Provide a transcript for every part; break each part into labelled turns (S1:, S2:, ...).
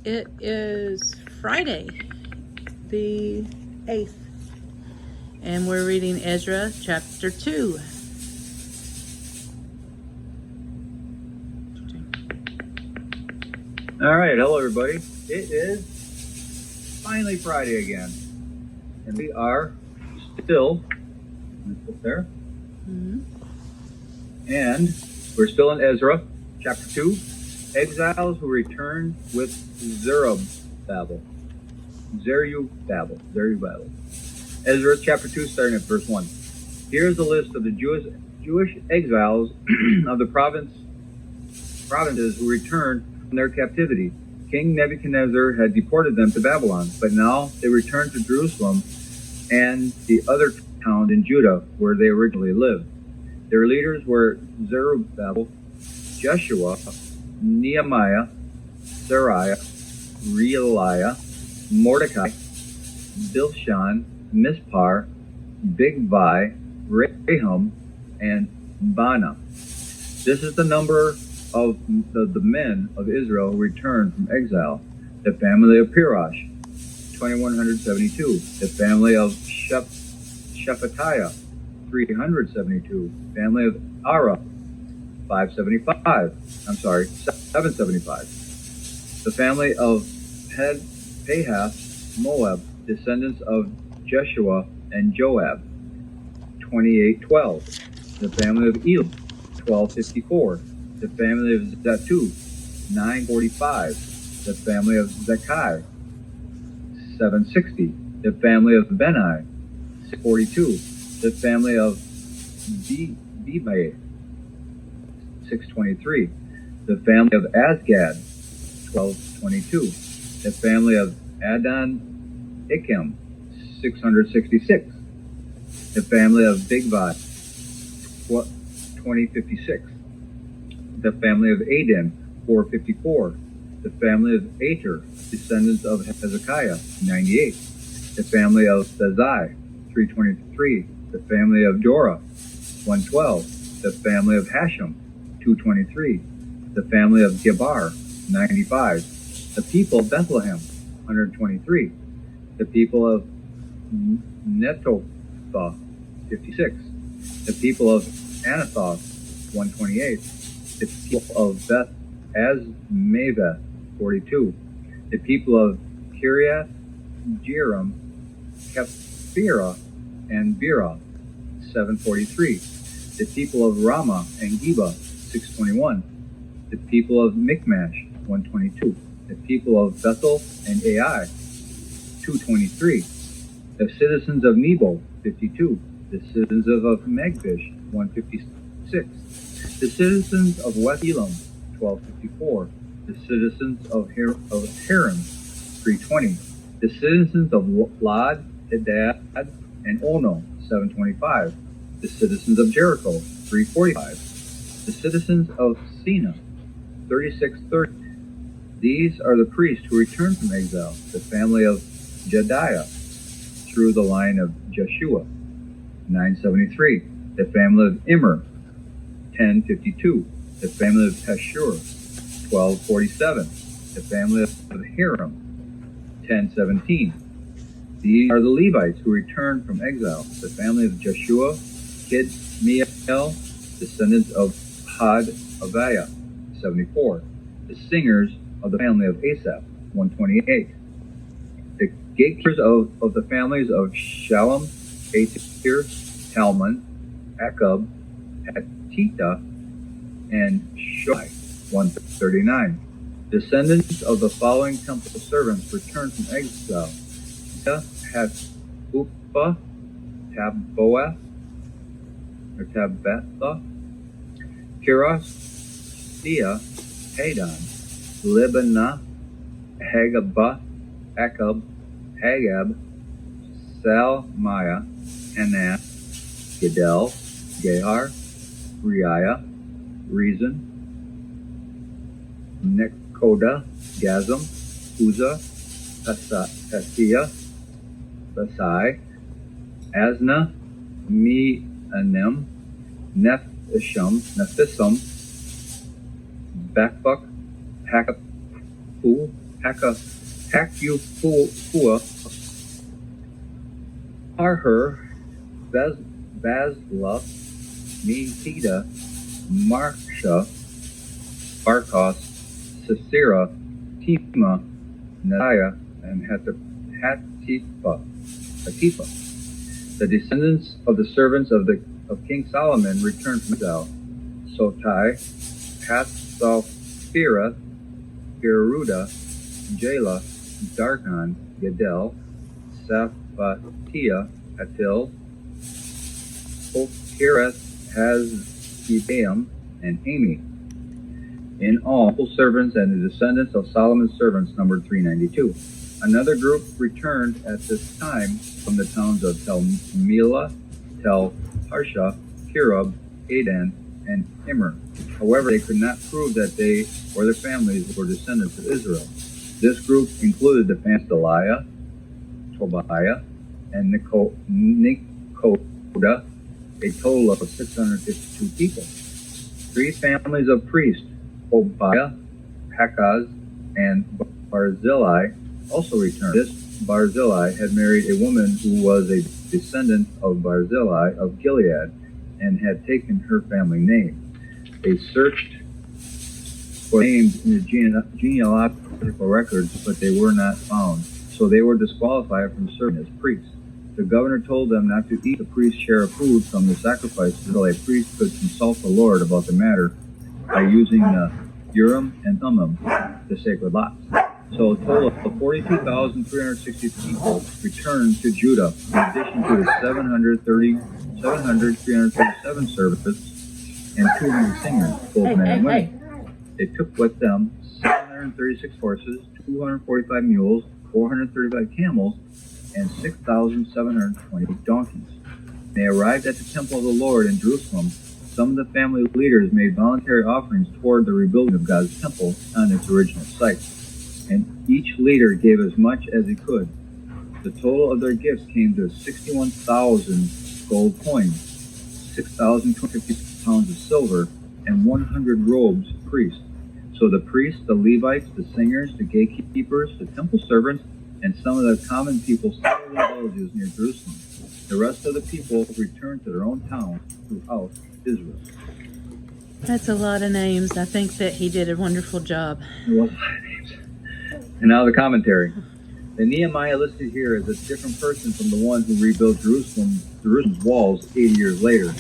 S1: It is Friday, the 8th, and we're reading Ezra chapter 2.
S2: All right, hello everybody. It is finally Friday again, and we are still there, and we're still in Ezra chapter 2. Exiles who returned with Zerubbabel. Ezra chapter 2, starting at verse 1. Here is a list of the Jewish exiles of the provinces who returned from their captivity. King Nebuchadnezzar had deported them to Babylon, but now they returned to Jerusalem and the other towns in Judah where they originally lived. Their leaders were Zerubbabel, Jeshua, Nehemiah, Sariah, Realiah, Mordecai, Bilshan, Mispar, Bigvai, Rahum, and Baana. This is the number of the men of Israel who returned from exile. The family of Pirosh, 2,172. The family of Shephatiah, 372. Family of Ara, 775. The family of Pahath Moab, descendants of Jeshua and Joab, 2,812. The family of Elam, 1,254. The family of Zatu, 945. The family of Zekai, 760. The family of Benai, 642. The family of Bebai, 623. The family of Azgad, 1222. The family of Adon Ikim, 666. The family of Bigvai, 2056. The family of Adin, 454. The family of Ater, descendants of Hezekiah, 98. The family of Bezai, 323. The family of Jorah, 112. The family of Hashem, 223. The family of Gebar, 95. The people of Bethlehem, 123. The people of Netophah, 56. The people of Anathoth, 128. The people of Beth Azmaveth, 42. The people of Kiriath Jearim, Kephirah, and Beerah, 743. The people of Ramah and Geba, 621. The people of Michmash, 122. The people of Bethel and Ai, 223. The citizens of Nebo, 52. The citizens of Magbish, 156. The citizens of West Elam, 1254. The citizens of Haran, 320. The citizens of Lod, Hadad, and Ono, 725. The citizens of Jericho, 345. The citizens of Sina, 3630. These are the priests who returned from exile, the family of Jediah, through the line of Jeshua, 973. The family of Immer, 1052. The family of Pashur, 1247. The family of Hiram, 1017. These are the Levites who returned from exile, the family of Jeshua, Kidmiel, descendants of Hod-Aviah, 74. The singers of the family of Asaph, 128. The gatekeepers of the families of Shalom, Atir, Talmon, Akub, Hatita, and Shoai, 139. Descendants of the following temple servants returned from exile: Hatupha, Tabetha, Kirastia, Hadon, Libana, Hagabah, Akub, Hagab, Salmiah, Anan, Gedel, Gehar, Reiah, Rezin, Nekoda, Gazam, Uzzah, Paseah, Basai, Asna, Me'anim, Nephisam, Bakbuk, Hakapu, Hakufua, Harher, Basla, Mehida, Marsha, Barkos, Sisera, Tima, Nadiah, and Hatifa. The descendants of the servants of King Solomon returned from exile: Sotai, Hatzophira, Geruda, Jala, Darkon, Yedel, Saphatia, Hatil, Pokireth, Hazibaim, and Amy. In all, servants and the descendants of Solomon's servants numbered 392. Another group returned at this time from the towns of Tel Mela, Tel Harsha, Kirub, Adan, and Immer. However, they could not prove that they or their families were descendants of Israel. This group included the families Deliah, Tobiah, and Nekoda, a total of 652 people. 3 families of priests, Tobiah, Hakaz, and Barzillai, also returned. This Barzillai had married a woman who was a descendant of Barzillai of Gilead and had taken her family name. They searched for names in the genealogical records, but they were not found, so they were disqualified from serving as priests. The governor told them not to eat the priest's share of food from the sacrifices until a priest could consult the Lord about the matter by using the Urim and Thummim, the sacred lots. So a total of 42,360 people returned to Judah, in addition to the 337 servants and 200 singers, both men and women. They took with them 736 horses, 245 mules, 435 camels, and 6,720 donkeys. They arrived at the temple of the Lord in Jerusalem. Some of the family leaders made voluntary offerings toward the rebuilding of God's temple on its original site, and each leader gave as much as he could. The total of their gifts came to 61,000 gold coins, 6,250 pounds of silver, and 100 robes of priests. So the priests, the Levites, the singers, the gatekeepers, the temple servants, and some of the common people settled in villages near Jerusalem. The rest of the people returned to their own towns throughout Israel.
S1: That's a lot of names. I think that he did a wonderful job.
S2: It was a lot of names. And now the commentary. The Nehemiah listed here is a different person from the one who rebuilt Jerusalem's walls 80 years later.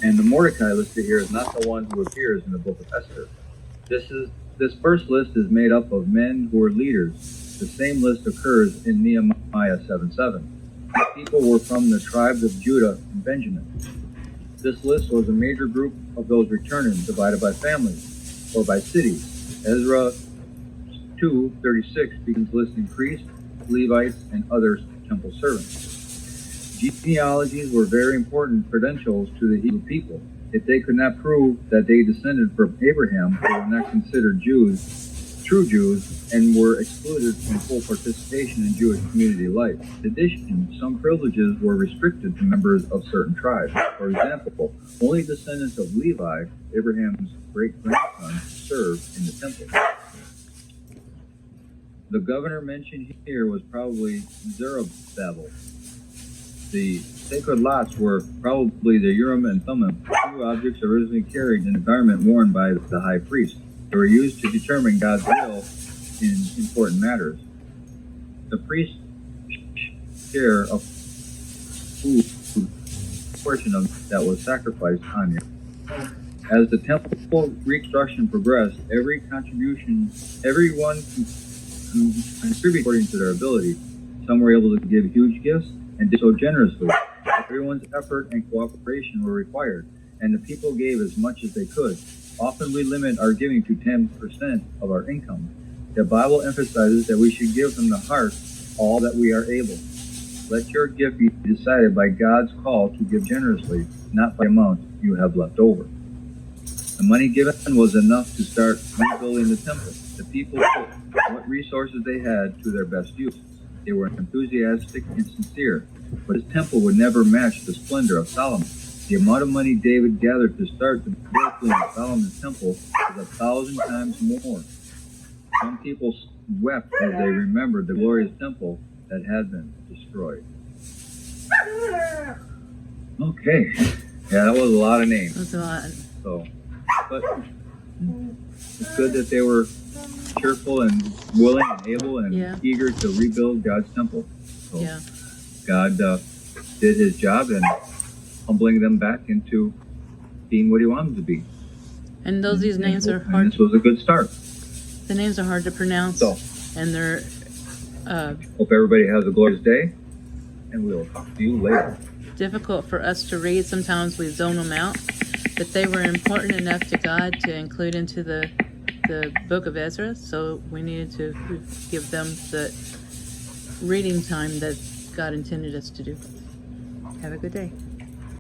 S2: And the Mordecai listed here is not the one who appears in the book of Esther. This first list is made up of men who were leaders. The same list occurs in Nehemiah 7:7. These people were from the tribes of Judah and Benjamin. This list was a major group of those returning, divided by families or by cities. Ezra 2:36 begins listing priests, Levites, and other temple servants. Genealogies were very important credentials to the Hebrew people. If they could not prove that they descended from Abraham, they were not considered true Jews, and were excluded from full participation in Jewish community life. In addition, some privileges were restricted to members of certain tribes. For example, only descendants of Levi, Abraham's great-grandson, served in the temple. The governor mentioned here was probably Zerubbabel. The sacred lots were probably the Urim and Thummim, 2 objects originally carried in the garment worn by the high priest. They were used to determine God's will in important matters. The priest's share of food, portion of that was sacrificed on him. As the temple reconstruction progressed, everyone contributed according to their ability. Some were able to give huge gifts and did so generously. Everyone's effort and cooperation were required, and the people gave as much as they could. Often we limit our giving to 10% of our income. The Bible emphasizes that we should give from the heart all that we are able. Let your gift be decided by God's call to give generously, not by the amount you have left over. The money given was enough to start rebuilding the temple. The people put what resources they had to their best use. They were enthusiastic and sincere, but his temple would never match the splendor of Solomon. The amount of money David gathered to start the building of Solomon's temple was 1,000 times more. Some people wept as they remembered the glorious temple that had been destroyed. Okay. Yeah, that was a lot of names.
S1: That's a lot.
S2: So, but it's good that they were cheerful and willing and able and
S1: Yeah.
S2: eager to rebuild God's temple. So
S1: Yeah.
S2: God did his job in humbling them back into being what he wanted them to be.
S1: And these names are
S2: And
S1: hard.
S2: this was a good start.
S1: The names are hard to pronounce,
S2: So,
S1: and they're
S2: hope everybody has a glorious day, and we'll talk to you later.
S1: difficult for us to read. Sometimes we zone them out, but they were important enough to God to include into the book of Ezra, so we needed to give them the reading time that God intended us to do. Have a good day.